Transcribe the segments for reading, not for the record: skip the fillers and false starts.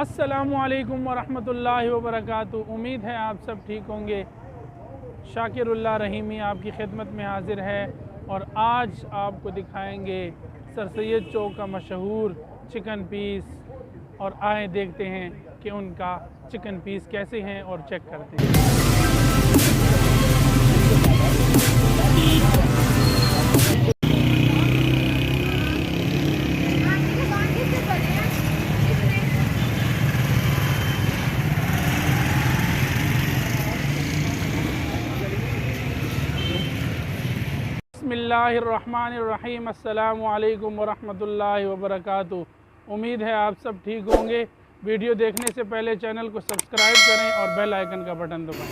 अस्सलामुअलैकुम वरहमतुल्लाहि वबरकातुहू। उम्मीद है आप सब ठीक होंगे। शाकिरुल्लाह रहीमी आपकी खिदमत में हाजिर है और आज आपको दिखाएंगे सर सैयद चौक का मशहूर चिकन पीस। और आए देखते हैं कि उनका चिकन पीस कैसे हैं और चेक करते हैं। बिस्मिल्लाहिर्रहमानिर्रहीम। अस्सलामु अलैकुम वरहमतुल्लाहि वबरकातुहू। उम्मीद है आप सब ठीक होंगे। वीडियो देखने से पहले चैनल को सब्सक्राइब करें और बेल आइकन का बटन दबाएं।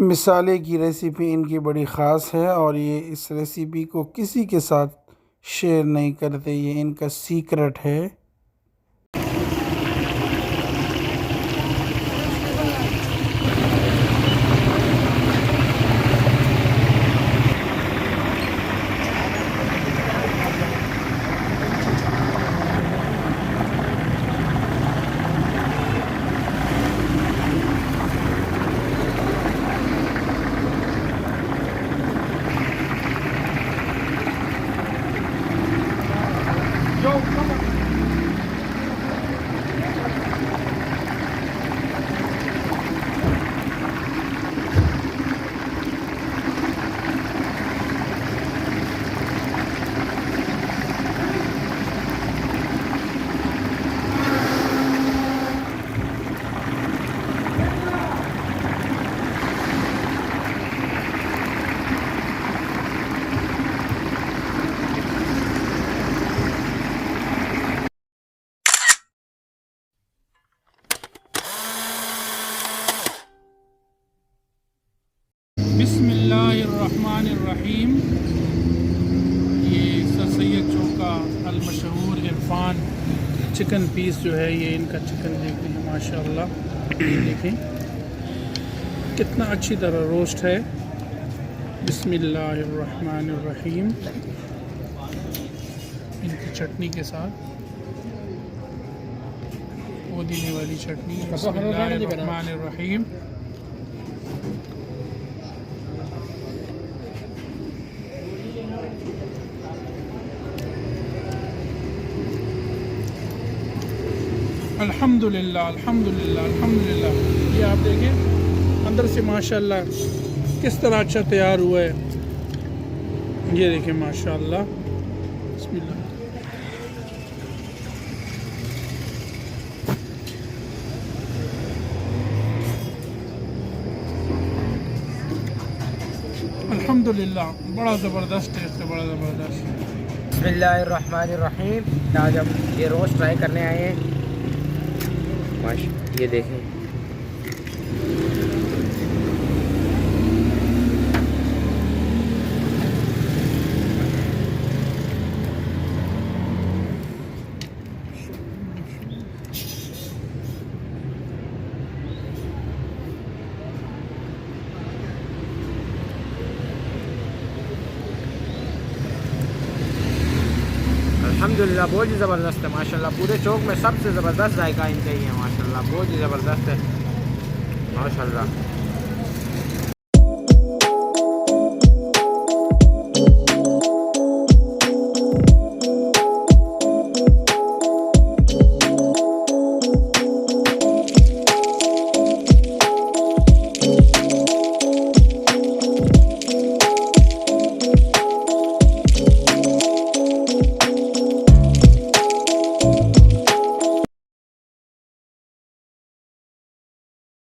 मिसाले की रेसिपी इनकी बड़ी ख़ास है और ये इस रेसिपी को किसी के साथ शेयर नहीं करते, ये इनका सीक्रेट है। बिस्मिल्लाहिर्रहमानिर्रहीम। ये सर सैयद चौक का अलमशहूर इरफान चिकन पीस जो है, ये इनका चिकन देखते हैं माशाअल्लाह। देखें कितना अच्छी तरह रोस्ट है। बिस्मिल्लाहिर्रहमानिर्रहीम। इनकी चटनी के साथ, पुदीने वाली चटनी। बिस्मिल्लाहिर्रहमानिर्रहीम। अल्हम्दुलिल्लाह अल्हम्दुलिल्लाह अल्हम्दुलिल्लाह। ये आप देखें अंदर से माशाअल्लाह किस तरह अच्छा तैयार हुआ है। ये देखें माशाअल्लाह। बिस्मिल्लाह। अल्हम्दुलिल्लाह, बड़ा ज़बरदस्त टेस्ट है, बड़ा ज़बरदस्त। बिस्मिल्लाहिर्रहमानिर्रहीम। आज हम ये रोस्ट ट्राई करने आए हैं। ये देखें, अल्हम्दुलिल्लाह बहुत ही ज़बरदस्त है माशाल्लाह। पूरे चौक में सबसे ज़बरदस्त जायका इनका ही है माशाल्लाह। बहुत ही ज़बरदस्त है माशाल्लाह।